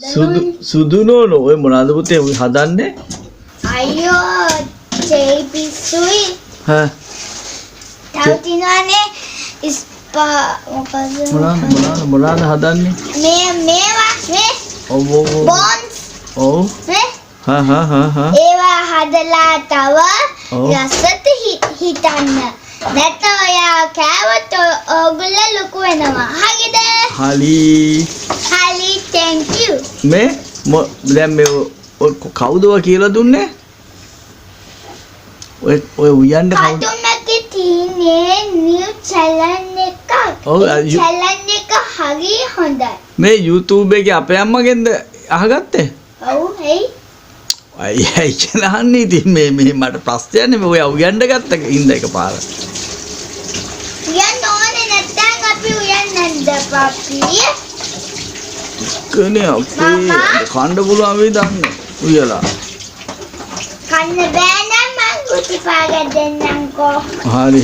සුදු නෝන ඔය මොනවාද පුතේ ඔය හදන්නේ? අයියෝ තේ පිස්සුයි. හා තව තියනවානේ මොකද මොනවාද හදන්නේ? මේවා මේ ඔව් බොන්ස් ඔව් නේ හා ඒවා හදලා තව රසට හිතන්න. නැත්නම් ඔයා කෑවොත් ඔයගොල්ලෝ ලොකු වෙනවා. හරිද? හරි thank you. මේ දැන් මේ කවුද ඔය කියලා දුන්නේ? ඔය උයන්ඩ කවුද? කටුමගේ තියෙන්නේ new challenge එකක්. ඔව් challenge එක හරි හොඳයි. මේ YouTube එකේ අපේ අම්මගෙන්ද අහගත්තේ? ඔව් හයි. අයියයි කියලා අහන්නේ ඉතින් මේ මට ප්‍රශ්නයක් නෙමෙයි ඔය උයන්ඩ ගත්ත ඉඳ එකපාර. උයන්න ඕනේ නැත්නම් අපි උයන්නද පප්පි? කනේ අපේ කණ්ඩ පුළුවන් වෙයි දන්නේ උයලා. කන්න බෑ නම් මං ගුටි පාග දෙන්නම්කෝ. හරි